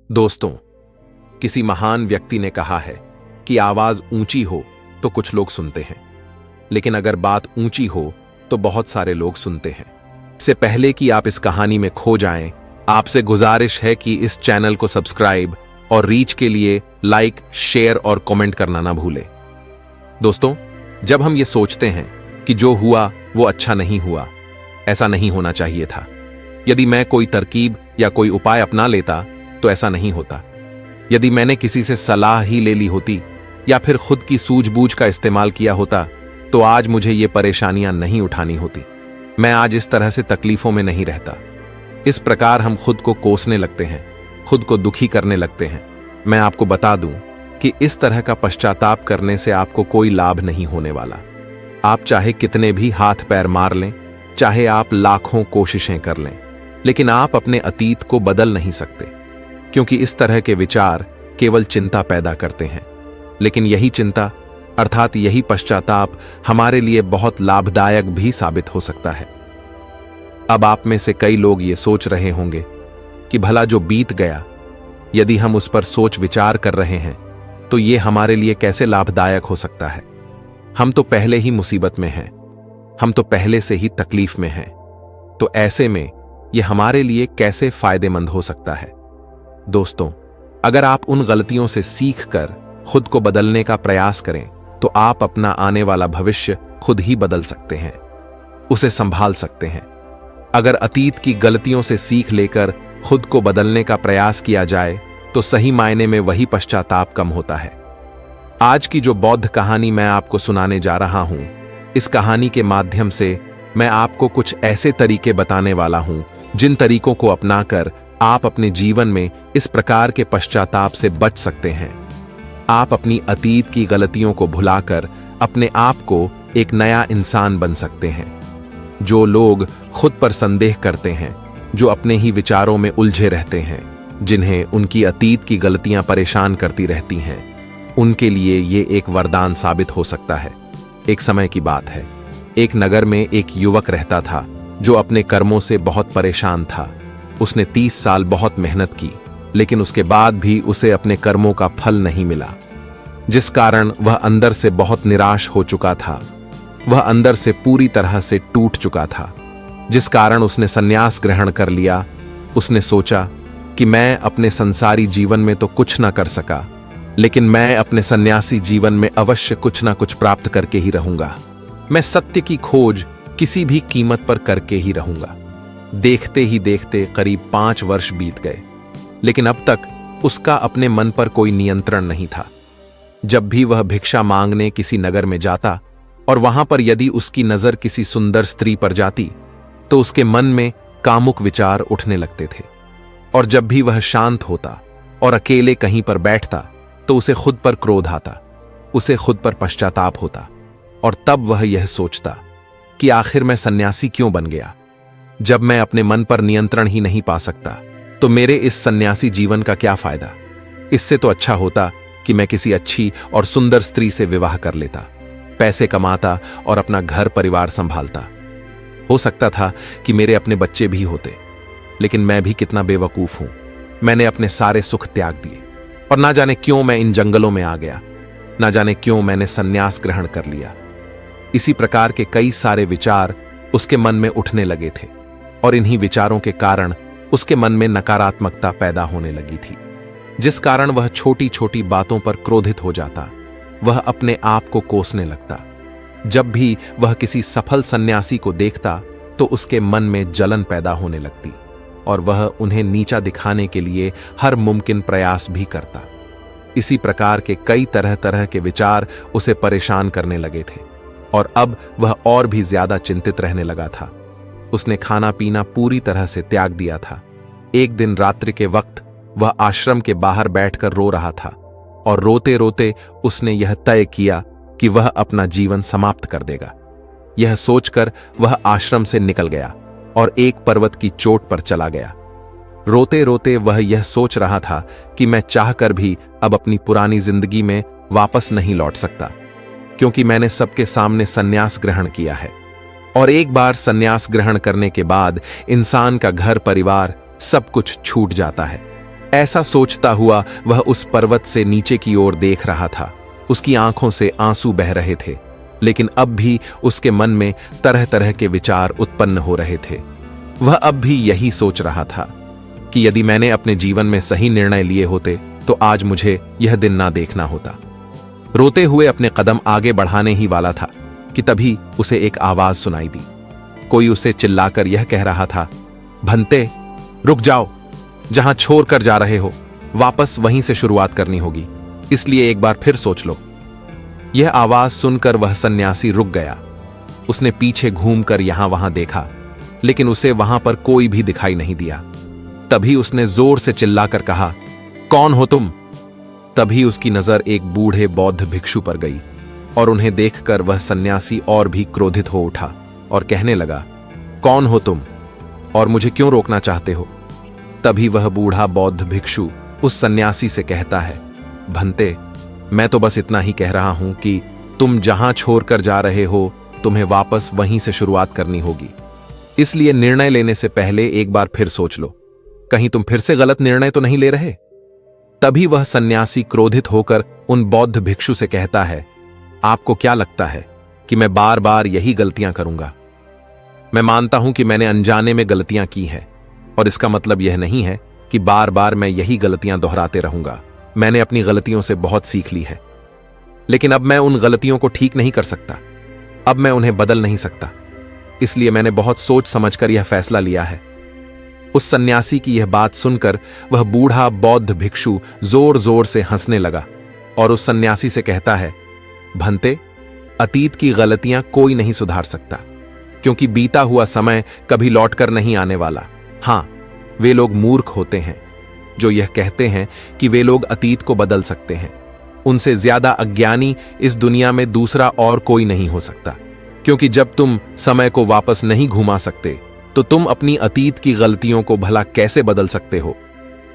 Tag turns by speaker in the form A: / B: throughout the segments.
A: दोस्तों, किसी महान व्यक्ति ने कहा है कि आवाज ऊंची हो तो कुछ लोग सुनते हैं, लेकिन अगर बात ऊंची हो तो बहुत सारे लोग सुनते हैं। इससे पहले कि आप इस कहानी में खो जाएं, आपसे गुजारिश है कि इस चैनल को सब्सक्राइब और रीच के लिए लाइक, शेयर और कमेंट करना ना भूलें। दोस्तों, जब हम ये सोचते हैं कि जो हुआ वो अच्छा नहीं हुआ, ऐसा नहीं होना चाहिए था, यदि मैं कोई तरकीब या कोई उपाय अपना लेता तो ऐसा नहीं होता, यदि मैंने किसी से सलाह ही ले ली होती या फिर खुद की सूझबूझ का इस्तेमाल किया होता तो आज मुझे ये परेशानियां नहीं उठानी होती, मैं आज इस तरह से तकलीफों में नहीं रहता। इस प्रकार हम खुद को कोसने लगते हैं, खुद को दुखी करने लगते हैं। मैं आपको बता दूं कि इस तरह का पश्चाताप करने से आपको कोई लाभ नहीं होने वाला। आप चाहे कितने भी हाथ पैर मार लें, चाहे आप लाखों कोशिशें कर लें, लेकिन आप अपने अतीत को बदल नहीं सकते, क्योंकि इस तरह के विचार केवल चिंता पैदा करते हैं। लेकिन यही चिंता अर्थात यही पश्चाताप हमारे लिए बहुत लाभदायक भी साबित हो सकता है। अब आप में से कई लोग ये सोच रहे होंगे कि भला जो बीत गया, यदि हम उस पर सोच विचार कर रहे हैं तो ये हमारे लिए कैसे लाभदायक हो सकता है। हम तो पहले ही मुसीबत में हैं, हम तो पहले से ही तकलीफ में हैं, तो ऐसे में ये हमारे लिए कैसे फायदेमंद हो सकता है। दोस्तों, अगर आप उन गलतियों से सीख कर खुद को बदलने का प्रयास करें तो आप अपना आने वाला भविष्य खुद ही बदल सकते हैं, उसे संभाल सकते हैं। अगर अतीत की गलतियों से सीख लेकर खुद को बदलने का प्रयास किया जाए तो सही मायने में वही पश्चाताप कम होता है। आज की जो बौद्ध कहानी मैं आपको सुनाने जा रहा हूं, इस कहानी के माध्यम से मैं आपको कुछ ऐसे तरीके बताने वाला हूं जिन तरीकों को अपनाकर आप अपने जीवन में इस प्रकार के पश्चाताप से बच सकते हैं। आप अपनी अतीत की गलतियों को भुलाकर अपने आप को एक नया इंसान बन सकते हैं। जो लोग खुद पर संदेह करते हैं, जो अपने ही विचारों में उलझे रहते हैं, जिन्हें उनकी अतीत की गलतियां परेशान करती रहती हैं, उनके लिए ये एक वरदान साबित हो सकता है। एक समय की बात है, एक नगर में एक युवक रहता था जो अपने कर्मों से बहुत परेशान था। उसने 30 साल बहुत मेहनत की, लेकिन उसके बाद भी उसे अपने कर्मों का फल नहीं मिला, जिस कारण वह अंदर से बहुत निराश हो चुका था। वह अंदर से पूरी तरह से टूट चुका था, जिस कारण उसने संन्यास ग्रहण कर लिया। उसने सोचा कि मैं अपने संसारी जीवन में तो कुछ ना कर सका, लेकिन मैं अपने सन्यासी जीवन में अवश्य कुछ ना कुछ प्राप्त करके ही रहूंगा। मैं सत्य की खोज किसी भी कीमत पर करके ही रहूंगा। देखते ही देखते करीब 5 वर्ष बीत गए, लेकिन अब तक उसका अपने मन पर कोई नियंत्रण नहीं था। जब भी वह भिक्षा मांगने किसी नगर में जाता और वहां पर यदि उसकी नजर किसी सुंदर स्त्री पर जाती तो उसके मन में कामुक विचार उठने लगते थे। और जब भी वह शांत होता और अकेले कहीं पर बैठता तो उसे खुद पर क्रोध आता, उसे खुद पर पश्चाताप होता, और तब वह यह सोचता कि आखिर मैं सन्यासी क्यों बन गया। जब मैं अपने मन पर नियंत्रण ही नहीं पा सकता तो मेरे इस सन्यासी जीवन का क्या फायदा। इससे तो अच्छा होता कि मैं किसी अच्छी और सुंदर स्त्री से विवाह कर लेता, पैसे कमाता और अपना घर परिवार संभालता। हो सकता था कि मेरे अपने बच्चे भी होते, लेकिन मैं भी कितना बेवकूफ हूं। मैंने अपने सारे सुख त्याग दिए और ना जाने क्यों मैं इन जंगलों में आ गया, ना जाने क्यों मैंने सन्यास ग्रहण कर लिया। इसी प्रकार के कई सारे विचार उसके मन में उठने लगे थे और इन्हीं विचारों के कारण उसके मन में नकारात्मकता पैदा होने लगी थी, जिस कारण वह छोटी छोटी बातों पर क्रोधित हो जाता। वह अपने आप को कोसने लगता। जब भी वह किसी सफल सन्यासी को देखता तो उसके मन में जलन पैदा होने लगती और वह उन्हें नीचा दिखाने के लिए हर मुमकिन प्रयास भी करता। इसी प्रकार के कई तरह तरह के विचार उसे परेशान करने लगे थे और अब वह और भी ज्यादा चिंतित रहने लगा था। उसने खाना पीना पूरी तरह से त्याग दिया था। एक दिन रात्रि के वक्त वह आश्रम के बाहर बैठकर रो रहा था और रोते रोते उसने यह तय किया कि वह अपना जीवन समाप्त कर देगा। यह सोचकर वह आश्रम से निकल गया और एक पर्वत की चोट पर चला गया। रोते रोते वह यह सोच रहा था कि मैं चाहकर भी अब अपनी पुरानी जिंदगी में वापस नहीं लौट सकता, क्योंकि मैंने सबके सामने सन्यास ग्रहण किया है और एक बार सन्यास ग्रहण करने के बाद इंसान का घर परिवार सब कुछ छूट जाता है। ऐसा सोचता हुआ वह उस पर्वत से नीचे की ओर देख रहा था। उसकी आंखों से आंसू बह रहे थे, लेकिन अब भी उसके मन में तरह तरह के विचार उत्पन्न हो रहे थे। वह अब भी यही सोच रहा था कि यदि मैंने अपने जीवन में सही निर्णय लिए होते तो आज मुझे यह दिन ना देखना होता। रोते हुए अपने कदम आगे बढ़ाने ही वाला था कि तभी उसे एक आवाज सुनाई दी। कोई उसे चिल्लाकर यह कह रहा था, भंते, रुक जाओ, जहां छोड़ कर जा रहे हो वापस वहीं से शुरुआत करनी होगी, इसलिए एक बार फिर सोच लो। यह आवाज सुनकर वह सन्यासी रुक गया। उसने पीछे घूमकर यहां वहां देखा, लेकिन उसे वहां पर कोई भी दिखाई नहीं दिया। तभी उसने जोर से चिल्लाकर कहा, कौन हो तुम? तभी उसकी नजर एक बूढ़े बौद्ध भिक्षु पर गई और उन्हें देखकर वह सन्यासी और भी क्रोधित हो उठा और कहने लगा, कौन हो तुम और मुझे क्यों रोकना चाहते हो? तभी वह बूढ़ा बौद्ध भिक्षु उस सन्यासी से कहता है, भंते, मैं तो बस इतना ही कह रहा हूं कि तुम जहां छोड़कर जा रहे हो तुम्हें वापस वहीं से शुरुआत करनी होगी, इसलिए निर्णय लेने से पहले एक बार फिर सोच लो, कहीं तुम फिर से गलत निर्णय तो नहीं ले रहे। तभी वह सन्यासी क्रोधित होकर उन बौद्ध भिक्षु से कहता है, आपको क्या लगता है कि मैं बार बार यही गलतियां करूंगा? मैं मानता हूं कि मैंने अनजाने में गलतियां की हैं, और इसका मतलब यह नहीं है कि बार बार मैं यही गलतियां दोहराते रहूंगा। मैंने अपनी गलतियों से बहुत सीख ली है, लेकिन अब मैं उन गलतियों को ठीक नहीं कर सकता। अब मैं उन्हें बदल नहीं सकता, इसलिए मैंने बहुत सोच समझकर यह फैसला लिया है। उस सन्यासी की यह बात सुनकर वह बूढ़ा बौद्ध भिक्षु जोर जोर से हंसने लगा और उस सन्यासी से कहता है, भंते, अतीत की गलतियां कोई नहीं सुधार सकता, क्योंकि बीता हुआ समय कभी लौटकर नहीं आने वाला। हां, वे लोग मूर्ख होते हैं जो यह कहते हैं कि वे लोग अतीत को बदल सकते हैं। उनसे ज्यादा अज्ञानी इस दुनिया में दूसरा और कोई नहीं हो सकता, क्योंकि जब तुम समय को वापस नहीं घुमा सकते तो तुम अपनी अतीत की गलतियों को भला कैसे बदल सकते हो?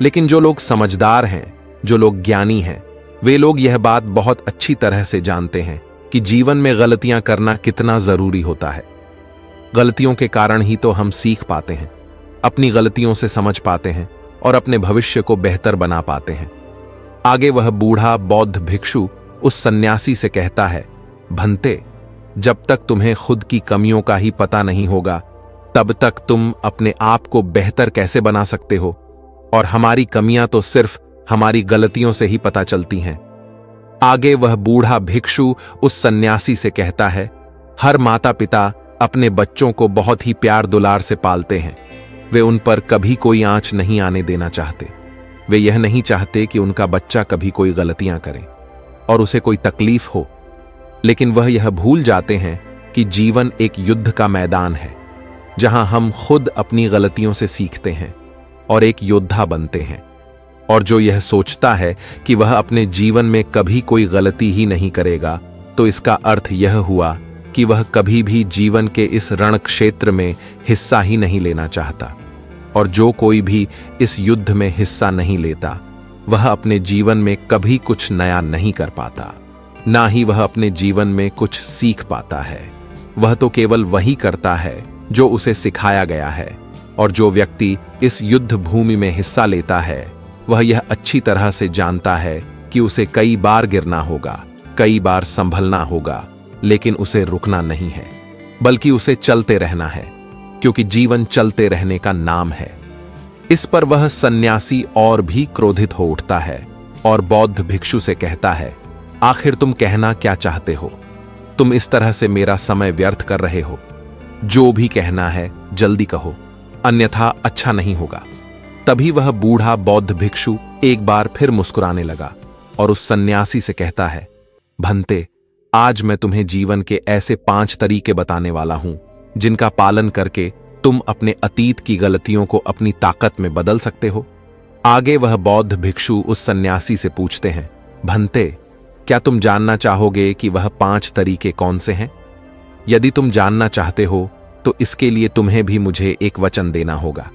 A: लेकिन जो लोग समझदार हैं, जो लोग ज्ञानी हैं, वे लोग यह बात बहुत अच्छी तरह से जानते हैं कि जीवन में गलतियां करना कितना जरूरी होता है। गलतियों के कारण ही तो हम सीख पाते हैं, अपनी गलतियों से समझ पाते हैं और अपने भविष्य को बेहतर बना पाते हैं। आगे वह बूढ़ा बौद्ध भिक्षु उस सन्यासी से कहता है, भंते, जब तक तुम्हें खुद की कमियों का ही पता नहीं होगा तब तक तुम अपने आप को बेहतर कैसे बना सकते हो? और हमारी कमियां तो सिर्फ हमारी गलतियों से ही पता चलती हैं। आगे वह बूढ़ा भिक्षु उस सन्यासी से कहता है, हर माता पिता अपने बच्चों को बहुत ही प्यार दुलार से पालते हैं। वे उन पर कभी कोई आंच नहीं आने देना चाहते। वे यह नहीं चाहते कि उनका बच्चा कभी कोई गलतियां करे और उसे कोई तकलीफ हो, लेकिन वह यह भूल जाते हैं कि जीवन एक युद्ध का मैदान है, जहां हम खुद अपनी गलतियों से सीखते हैं और एक योद्धा बनते हैं। और जो यह सोचता है कि वह अपने जीवन में कभी कोई गलती ही नहीं करेगा, तो इसका अर्थ यह हुआ कि वह कभी भी जीवन के इस रण क्षेत्र में हिस्सा ही नहीं लेना चाहता। और जो कोई भी इस युद्ध में हिस्सा नहीं लेता, वह अपने जीवन में कभी कुछ नया नहीं कर पाता, ना ही वह अपने जीवन में कुछ सीख पाता है। वह तो केवल वही करता है जो उसे सिखाया गया है। और जो व्यक्ति इस युद्ध भूमि में हिस्सा लेता है, वह यह अच्छी तरह से जानता है कि उसे कई बार गिरना होगा, कई बार संभलना होगा, लेकिन उसे रुकना नहीं है, बल्कि उसे चलते रहना है, क्योंकि जीवन चलते रहने का नाम है। इस पर वह सन्यासी और भी क्रोधित हो उठता है और बौद्ध भिक्षु से कहता है, आखिर तुम कहना क्या चाहते हो? तुम इस तरह से मेरा समय व्यर्थ कर रहे हो। जो भी कहना है जल्दी कहो, अन्यथा अच्छा नहीं होगा। तभी वह बूढ़ा बौद्ध भिक्षु एक बार फिर मुस्कुराने लगा और उस सन्यासी से कहता है, भंते, आज मैं तुम्हें जीवन के ऐसे 5 तरीके बताने वाला हूं जिनका पालन करके तुम अपने अतीत की गलतियों को अपनी ताकत में बदल सकते हो। आगे वह बौद्ध भिक्षु उस सन्यासी से पूछते हैं, भंते, क्या तुम जानना चाहोगे कि वह 5 तरीके कौन से हैं? यदि तुम जानना चाहते हो तो इसके लिए तुम्हें भी मुझे एक वचन देना होगा।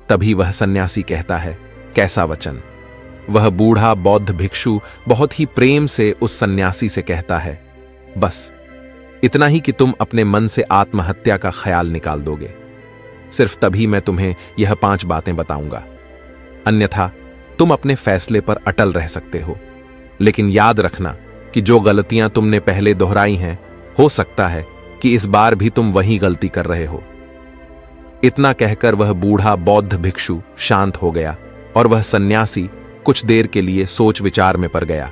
A: तभी वह सन्यासी कहता है, कैसा वचन? वह बूढ़ा बौद्ध भिक्षु बहुत ही प्रेम से उस सन्यासी से कहता है, बस इतना ही कि तुम अपने मन से आत्महत्या का ख्याल निकाल दोगे। सिर्फ तभी मैं तुम्हें यह 5 बातें बताऊंगा, अन्यथा तुम अपने फैसले पर अटल रह सकते हो। लेकिन याद रखना कि जो गलतियां तुमने पहले दोहराई हैं, हो सकता है कि इस बार भी तुम वही गलती कर रहे हो। इतना कहकर वह बूढ़ा बौद्ध भिक्षु शांत हो गया और वह सन्यासी कुछ देर के लिए सोच विचार में पड़ गया।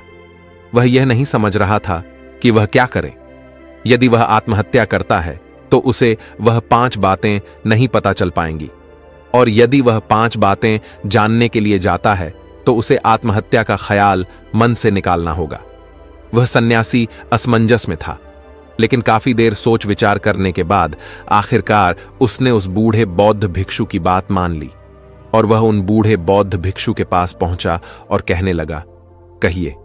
A: वह यह नहीं समझ रहा था कि वह क्या करे। यदि वह आत्महत्या करता है तो उसे वह 5 बातें नहीं पता चल पाएंगी, और यदि वह 5 बातें जानने के लिए जाता है तो उसे आत्महत्या का ख्याल मन से निकालना होगा। वह सन्यासी असमंजस में था, लेकिन काफी देर सोच विचार करने के बाद आखिरकार उसने उस बूढ़े बौद्ध भिक्षु की बात मान ली और वह उन बूढ़े बौद्ध भिक्षु के पास पहुंचा और कहने लगा, कहिए,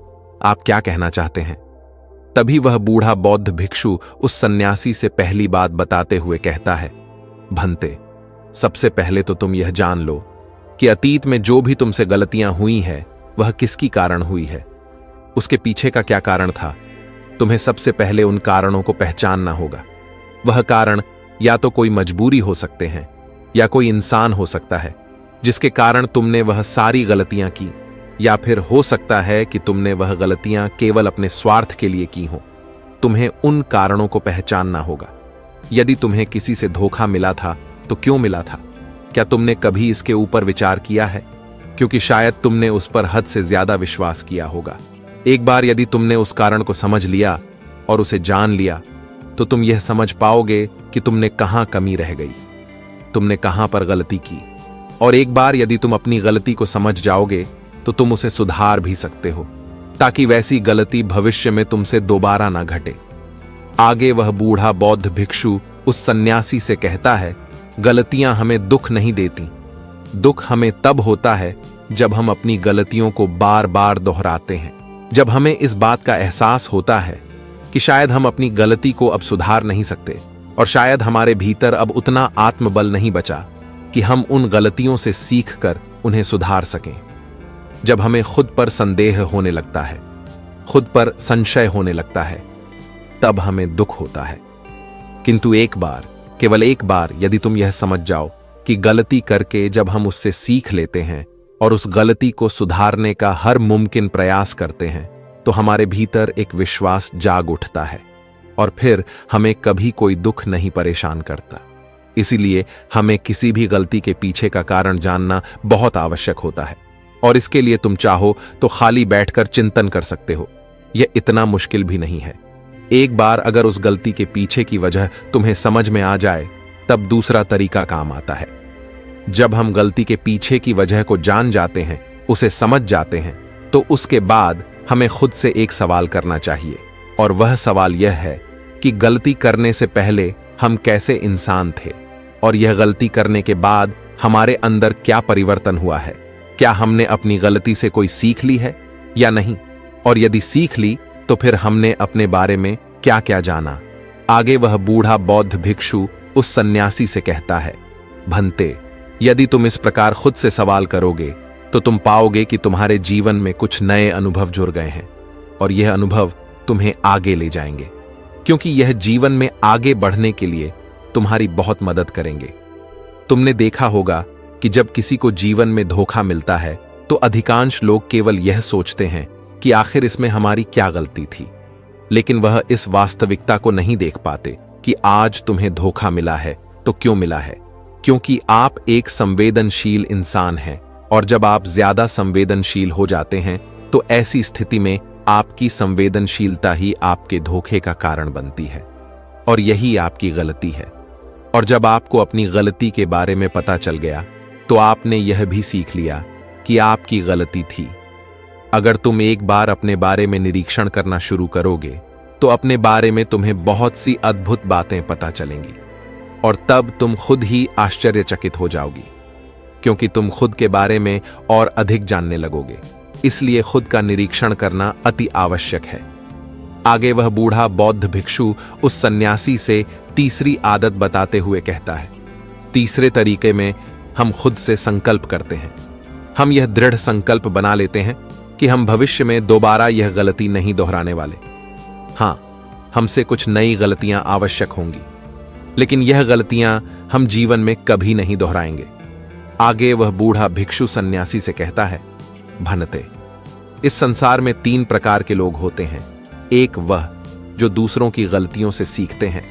A: आप क्या कहना चाहते हैं? तभी वह बूढ़ा बौद्ध भिक्षु उस सन्यासी से पहली बात बताते हुए कहता है, भंते, सबसे पहले तो तुम यह जान लो कि अतीत में जो भी तुमसे गलतियां हुई है वह किसकी कारण हुई है, उसके पीछे का क्या कारण था। तुम्हें सबसे पहले उन कारणों को पहचानना होगा। वह कारण या तो कोई मजबूरी हो सकते हैं या कोई इंसान हो सकता है जिसके कारण तुमने वह सारी गलतियां की, या फिर हो सकता है कि तुमने वह गलतियां केवल अपने स्वार्थ के लिए की हो। तुम्हें उन कारणों को पहचानना होगा। यदि तुम्हें किसी से धोखा मिला था तो क्यों मिला था? क्या तुमने कभी इसके ऊपर विचार किया है? क्योंकि शायद तुमने उस पर हद से ज्यादा विश्वास किया होगा। एक बार यदि तुमने उस कारण को समझ लिया और उसे जान लिया तो तुम यह समझ पाओगे कि तुमने कहां कमी रह गई, तुमने कहां पर गलती की। और एक बार यदि तुम अपनी गलती को समझ जाओगे तो तुम उसे सुधार भी सकते हो, ताकि वैसी गलती भविष्य में तुमसे दोबारा ना घटे। आगे वह बूढ़ा बौद्ध भिक्षु उस सन्यासी से कहता है, गलतियां हमें दुख नहीं देती। दुख हमें तब होता है जब हम अपनी गलतियों को बार बार दोहराते हैं, जब हमें इस बात का एहसास होता है कि शायद हम अपनी गलती को अब सुधार नहीं सकते, और शायद हमारे भीतर अब उतना आत्मबल नहीं बचा कि हम उन गलतियों से सीखकर उन्हें सुधार सकें। जब हमें खुद पर संदेह होने लगता है, खुद पर संशय होने लगता है, तब हमें दुख होता है। किंतु एक बार, केवल एक बार यदि तुम यह समझ जाओ कि गलती करके जब हम उससे सीख लेते हैं और उस गलती को सुधारने का हर मुमकिन प्रयास करते हैं, तो हमारे भीतर एक विश्वास जाग उठता है और फिर हमें कभी कोई दुख नहीं परेशान करता। इसीलिए हमें किसी भी गलती के पीछे का कारण जानना बहुत आवश्यक होता है, और इसके लिए तुम चाहो तो खाली बैठकर चिंतन कर सकते हो। यह इतना मुश्किल भी नहीं है। एक बार अगर उस गलती के पीछे की वजह तुम्हें समझ में आ जाए, तब दूसरा तरीका काम आता है। जब हम गलती के पीछे की वजह को जान जाते हैं, उसे समझ जाते हैं, तो उसके बाद हमें खुद से एक सवाल करना चाहिए, और वह सवाल यह है कि गलती करने से पहले हम कैसे इंसान थे, और यह गलती करने के बाद हमारे अंदर क्या परिवर्तन हुआ है। क्या हमने अपनी गलती से कोई सीख ली है या नहीं, और यदि सीख ली तो फिर हमने अपने बारे में क्या क्या जाना। आगे वह बूढ़ा बौद्ध भिक्षु उस सन्यासी से कहता है, भंते, यदि तुम इस प्रकार खुद से सवाल करोगे तो तुम पाओगे कि तुम्हारे जीवन में कुछ नए अनुभव जुड़ गए हैं, और यह अनुभव तुम्हें आगे ले जाएंगे, क्योंकि यह जीवन में आगे बढ़ने के लिए तुम्हारी बहुत मदद करेंगे। तुमने देखा होगा कि जब किसी को जीवन में धोखा मिलता है तो अधिकांश लोग केवल यह सोचते हैं कि आखिर इसमें हमारी क्या गलती थी, लेकिन वह इस वास्तविकता को नहीं देख पाते कि आज तुम्हें धोखा मिला है तो क्यों मिला है। क्योंकि आप एक संवेदनशील इंसान हैं, और जब आप ज्यादा संवेदनशील हो जाते हैं तो ऐसी स्थिति में आपकी संवेदनशीलता ही आपके धोखे का कारण बनती है, और यही आपकी गलती है। और जब आपको अपनी गलती के बारे में पता चल गया तो आपने यह भी सीख लिया कि आपकी गलती थी। अगर तुम एक बार अपने बारे में निरीक्षण करना शुरू करोगे तो अपने बारे में तुम्हें बहुत सी अद्भुत बातें पता चलेंगी, और तब तुम खुद ही आश्चर्यचकित हो जाओगी, क्योंकि तुम खुद के बारे में और अधिक जानने लगोगे। इसलिए खुद का निरीक्षण करना अति आवश्यक है। आगे वह बूढ़ा बौद्ध भिक्षु उस सन्यासी से तीसरी आदत बताते हुए कहता है, तीसरे तरीके में हम खुद से संकल्प करते हैं। हम यह दृढ़ संकल्प बना लेते हैं कि हम भविष्य में दोबारा यह गलती नहीं दोहराने वाले। हां, हमसे कुछ नई गलतियां आवश्यक होंगी, लेकिन यह गलतियां हम जीवन में कभी नहीं दोहराएंगे। आगे वह बूढ़ा भिक्षु सन्यासी से कहता है, भनते। इस संसार में 3 प्रकार के लोग होते हैं। एक वह जो दूसरों की गलतियों से सीखते हैं,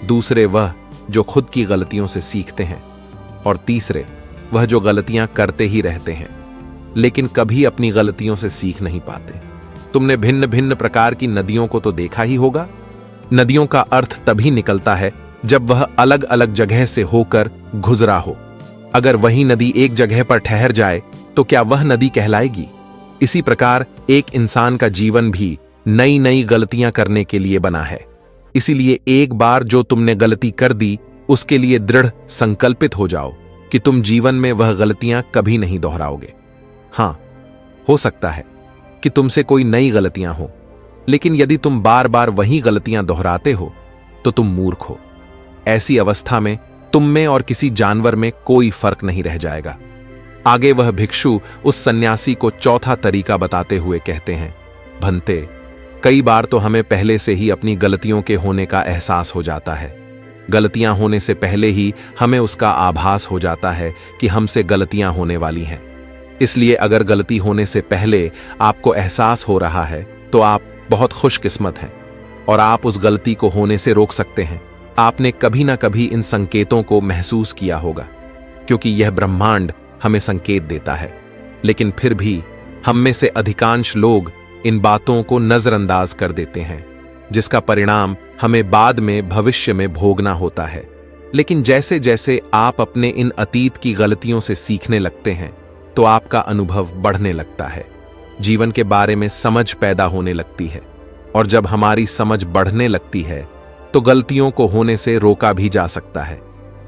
A: दूसरे वह जो खुद की गलतियों से सीखते हैं, और तीसरे वह जो गलतियां करते ही रहते हैं लेकिन कभी अपनी गलतियों से सीख नहीं पाते। तुमने भिन्न भिन्न प्रकार की नदियों को तो देखा ही होगा। नदियों का अर्थ तभी निकलता है जब वह अलग अलग जगह से होकर गुजरा हो। अगर वही नदी एक जगह पर ठहर जाए तो क्या वह नदी कहलाएगी? इसी प्रकार एक इंसान का जीवन भी नई नई गलतियां करने के लिए बना है। इसीलिए एक बार जो तुमने गलती कर दी उसके लिए दृढ़ संकल्पित हो जाओ कि तुम जीवन में वह गलतियां कभी नहीं दोहराओगे। हां, हो सकता है कि तुमसे कोई नई गलतियां हो, लेकिन यदि तुम बार बार वही गलतियां दोहराते हो तो तुम मूर्ख हो। ऐसी अवस्था में तुम में और किसी जानवर में कोई फर्क नहीं रह जाएगा। आगे वह भिक्षु उस सन्यासी को चौथा तरीका बताते हुए कहते हैं, भंते, कई बार तो हमें पहले से ही अपनी गलतियों के होने का एहसास हो जाता है। गलतियां होने से पहले ही हमें उसका आभास हो जाता है कि हमसे गलतियां होने वाली हैं। इसलिए अगर गलती होने से पहले आपको एहसास हो रहा है तो आप बहुत खुशकिस्मत हैं और आप उस गलती को होने से रोक सकते हैं। आपने कभी ना कभी इन संकेतों को महसूस किया होगा, क्योंकि यह ब्रह्मांड हमें संकेत देता है। लेकिन फिर भी हम में से अधिकांश लोग इन बातों को नजरअंदाज कर देते हैं, जिसका परिणाम हमें बाद में भविष्य में भोगना होता है। लेकिन जैसे जैसे आप अपने इन अतीत की गलतियों से सीखने लगते हैं तो आपका अनुभव बढ़ने लगता है, जीवन के बारे में समझ पैदा होने लगती है, और जब हमारी समझ बढ़ने लगती है तो गलतियों को होने से रोका भी जा सकता है।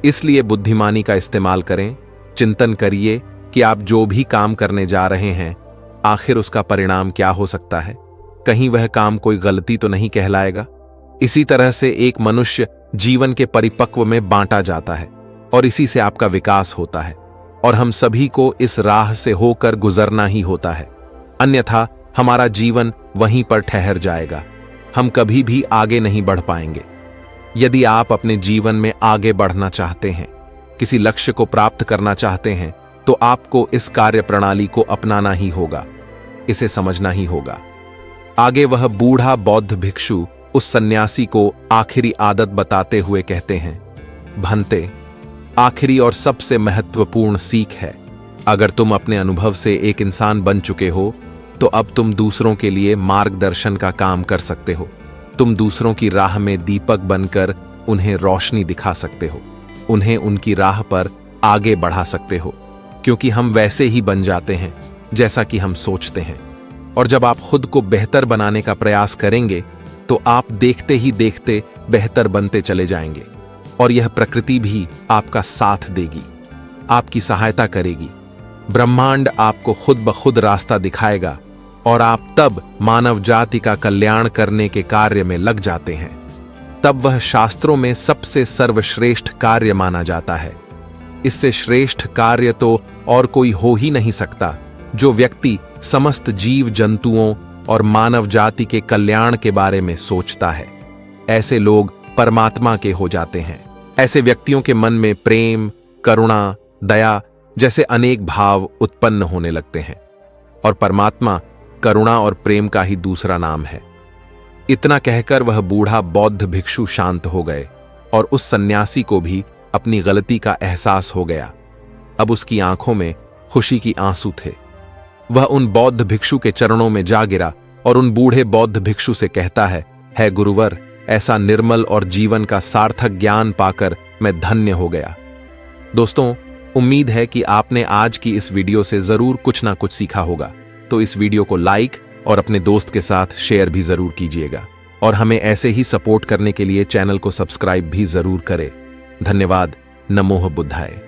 A: इसलिए बुद्धिमानी का इस्तेमाल करें, चिंतन करिए कि आप जो भी काम करने जा रहे हैं आखिर उसका परिणाम क्या हो सकता है। कहीं वह काम कोई गलती तो नहीं कहलाएगा। इसी तरह से एक मनुष्य जीवन के परिपक्व में बांटा जाता है और इसी से आपका विकास होता है, और हम सभी को इस राह से होकर गुजरना ही होता है, अन्यथा हमारा जीवन वहीं पर ठहर जाएगा। हम कभी भी आगे नहीं बढ़ पाएंगे। यदि आप अपने जीवन में आगे बढ़ना चाहते हैं, किसी लक्ष्य को प्राप्त करना चाहते हैं, तो आपको इस कार्य प्रणाली को अपनाना ही होगा, इसे समझना ही होगा। आगे वह बूढ़ा बौद्ध भिक्षु उस सन्यासी को आखिरी आदत बताते हुए कहते हैं, भंते, आखिरी और सबसे महत्वपूर्ण सीख है, अगर तुम अपने अनुभव से एक इंसान बन चुके हो तो अब तुम दूसरों के लिए मार्गदर्शन का काम कर सकते हो। तुम दूसरों की राह में दीपक बनकर उन्हें रोशनी दिखा सकते हो, उन्हें उनकी राह पर आगे बढ़ा सकते हो, क्योंकि हम वैसे ही बन जाते हैं जैसा कि हम सोचते हैं। और जब आप खुद को बेहतर बनाने का प्रयास करेंगे तो आप देखते ही देखते बेहतर बनते चले जाएंगे, और यह प्रकृति भी आपका साथ देगी, आपकी सहायता करेगी। ब्रह्मांड आपको खुद ब खुद रास्ता दिखाएगा और आप तब मानव जाति का कल्याण करने के कार्य में लग जाते हैं। तब वह शास्त्रों में सबसे सर्वश्रेष्ठ कार्य माना जाता है। इससे श्रेष्ठ कार्य तो और कोई हो ही नहीं सकता, जो व्यक्ति समस्त जीव जंतुओं और मानव जाति के कल्याण के बारे में सोचता है। ऐसे लोग परमात्मा के हो जाते हैं। ऐसे व्यक्तियों के मन में प्रेम, करुणा, दया जैसे अनेक भाव उत्पन्न होने लगते हैं, और परमात्मा करुणा और प्रेम का ही दूसरा नाम है। इतना कहकर वह बूढ़ा बौद्ध भिक्षु शांत हो गए, और उस सन्यासी को भी अपनी गलती का एहसास हो गया। अब उसकी आंखों में खुशी की आंसू थे। वह उन बौद्ध भिक्षु के चरणों में जा गिरा और उन बूढ़े बौद्ध भिक्षु से कहता है गुरुवर, ऐसा निर्मल और जीवन का सार्थक ज्ञान पाकर मैं धन्य हो गया। दोस्तों, उम्मीद है कि आपने आज की इस वीडियो से जरूर कुछ ना कुछ सीखा होगा। तो इस वीडियो को लाइक और अपने दोस्त के साथ शेयर भी जरूर कीजिएगा, और हमें ऐसे ही सपोर्ट करने के लिए चैनल को सब्सक्राइब भी जरूर करें। धन्यवाद। नमोः बुद्धाय।